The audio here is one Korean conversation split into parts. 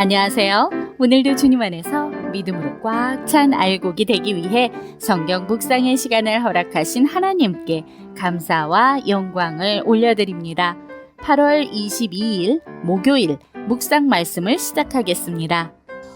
안녕하세요. 오늘도 주님 안에서 믿음으로 꽉 찬 알곡이 되기 위해 성경 묵상의 시간을 허락하신 하나님께 감사와 영광을 올려드립니다. 8월 22일 목요일 묵상 말씀을 시작하겠습니다.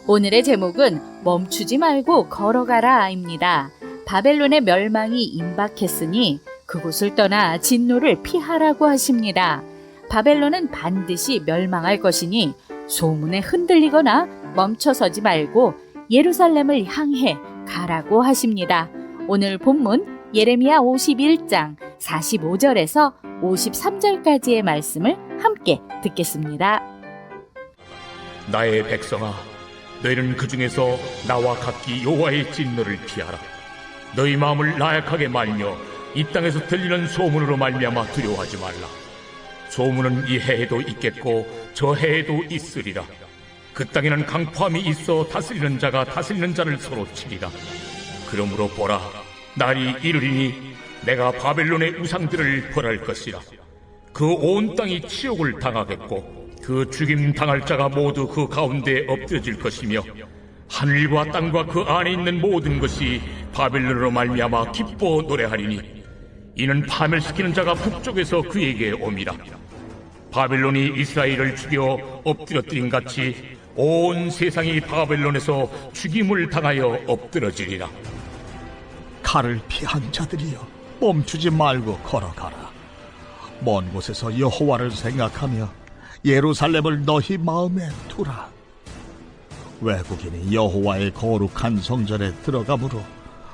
오늘의 제목은 멈추지 말고 걸어가라입니다. 바벨론의 멸망이 임박했으니 그곳을 떠나 진노를 피하라고 하십니다. 바벨론은 반드시 멸망할 것이니 소문에 흔들리거나 멈춰서지 말고 예루살렘을 향해 가라고 하십니다. 오늘 본문 예레미야 51장 45절에서 53절까지의 말씀을 함께 듣겠습니다. 나의 백성아, 너희는 그 중에서 나와 각기 여호와의 진노를 피하라. 너희 마음을 나약하게 말며 이 땅에서 들리는 소문으로 말미암아 두려워하지 말라. 소문은 이 해에도 있겠고 저 해에도 있으리라. 그 땅에는 강포함이 있어 다스리는 자가 다스리는 자를 서로 치리라. 그러므로 보라, 날이 이르리니 내가 바벨론의 우상들을 벌할 것이라. 그 온 땅이 치욕을 당하겠고 그 죽임 당할 자가 모두 그 가운데 엎드러질 것이며 하늘과 땅과 그 안에 있는 모든 것이 바벨론으로 말미암아 기뻐 노래하리니 이는 파멸시키는 자가 북쪽에서 그에게 옴이라. 바벨론이 이스라엘을 죽여 엎드러뜨린 같이 온 세상이 바벨론에서 죽임을 당하여 엎드러지리라. 칼을 피한 자들이여, 멈추지 말고 걸어가라. 먼 곳에서 여호와를 생각하며 예루살렘을 너희 마음에 두라. 외국인이 여호와의 거룩한 성전에 들어가므로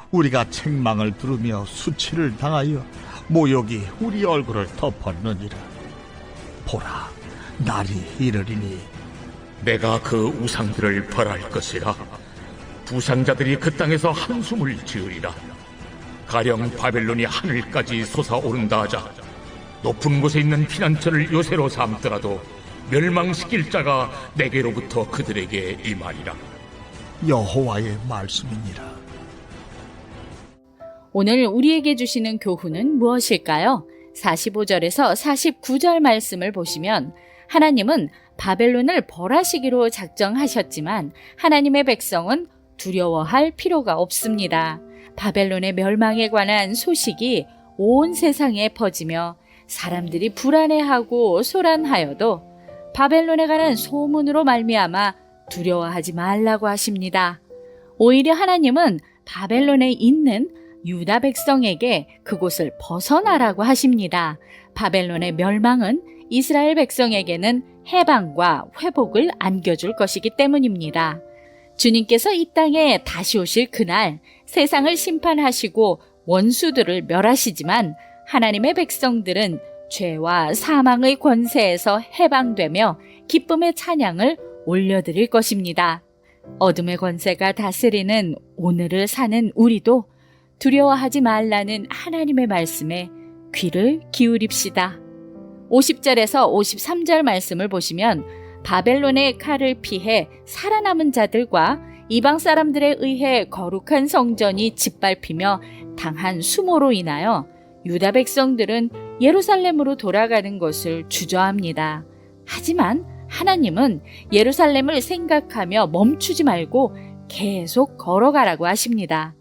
우리가 책망을 들으며 수치를 당하여 모욕이 우리 얼굴을 덮었느니라. 보라, 날이 이르리니 내가 그 우상들을 벌할 것이라. 부상자들이 그 땅에서 한숨을 지으리라. 가령 바벨론이 하늘까지 솟아오른다 하자 높은 곳에 있는 피난처를 요새로 삼더라도 멸망시킬 자가 내게로부터 그들에게 임하리라. 여호와의 말씀이니라. 오늘 우리에게 주시는 교훈은 무엇일까요? 45절에서 49절 말씀을 보시면 하나님은 바벨론을 벌하시기로 작정하셨지만 하나님의 백성은 두려워할 필요가 없습니다. 바벨론의 멸망에 관한 소식이 온 세상에 퍼지며 사람들이 불안해하고 소란하여도 바벨론에 관한 소문으로 말미암아 두려워하지 말라고 하십니다. 오히려 하나님은 바벨론에 있는 유다 백성에게 그곳을 벗어나라고 하십니다. 바벨론의 멸망은 이스라엘 백성에게는 해방과 회복을 안겨줄 것이기 때문입니다. 주님께서 이 땅에 다시 오실 그날 세상을 심판하시고 원수들을 멸하시지만 하나님의 백성들은 죄와 사망의 권세에서 해방되며 기쁨의 찬양을 올려드릴 것입니다. 어둠의 권세가 다스리는 오늘을 사는 우리도 두려워하지 말라는 하나님의 말씀에 귀를 기울입시다. 50절에서 53절 말씀을 보시면 바벨론의 칼을 피해 살아남은 자들과 이방 사람들에 의해 거룩한 성전이 짓밟히며 당한 수모로 인하여 유다 백성들은 예루살렘으로 돌아가는 것을 주저합니다. 하지만 하나님은 예루살렘을 생각하며 멈추지 말고 계속 걸어가라고 하십니다.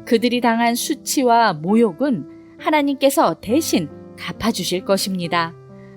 그들이 당한 수치와 모욕은 하나님께서 대신 갚아주실 것입니다.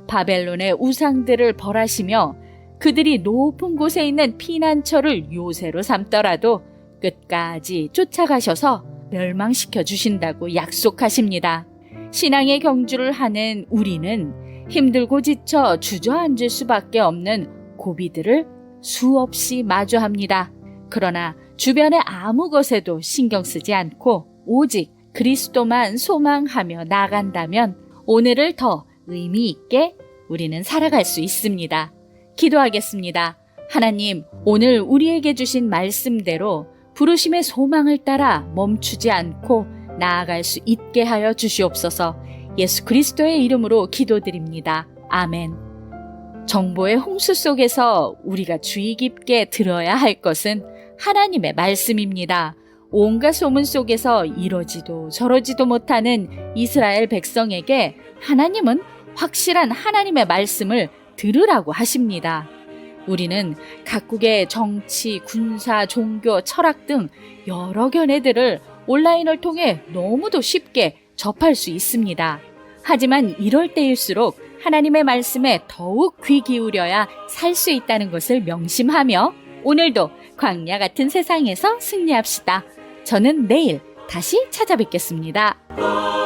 바벨론의 우상들을 벌하시며 그들이 높은 곳에 있는 피난처를 요새로 삼더라도 끝까지 쫓아가셔서 멸망시켜 주신다고 약속하십니다. 신앙의 경주를 하는 우리는 힘들고 지쳐 주저앉을 수밖에 없는 고비들을 수없이 마주합니다. 그러나 주변의 아무 것에도 신경 쓰지 않고 오직 그리스도만 소망하며 나간다면 오늘을 더 의미 있게 우리는 살아갈 수 있습니다. 기도하겠습니다. 하나님, 오늘 우리에게 주신 말씀대로 부르심의 소망을 따라 멈추지 않고 나아갈 수 있게 하여 주시옵소서. 예수 그리스도의 이름으로 기도드립니다. 아멘. 정보의 홍수 속에서 우리가 주의 깊게 들어야 할 것은 하나님의 말씀입니다. 온갖 소문 속에서 이러지도 저러지도 못하는 이스라엘 백성에게 하나님은 확실한 하나님의 말씀을 들으라고 하십니다. 우리는 각국의 정치, 군사, 종교, 철학 등 여러 견해들을 온라인을 통해 너무도 쉽게 접할 수 있습니다. 하지만 이럴 때일수록 하나님의 말씀에 더욱 귀 기울여야 살 수 있다는 것을 명심하며 오늘도 광야 같은 세상에서 승리합시다. 저는 내일 다시 찾아뵙겠습니다.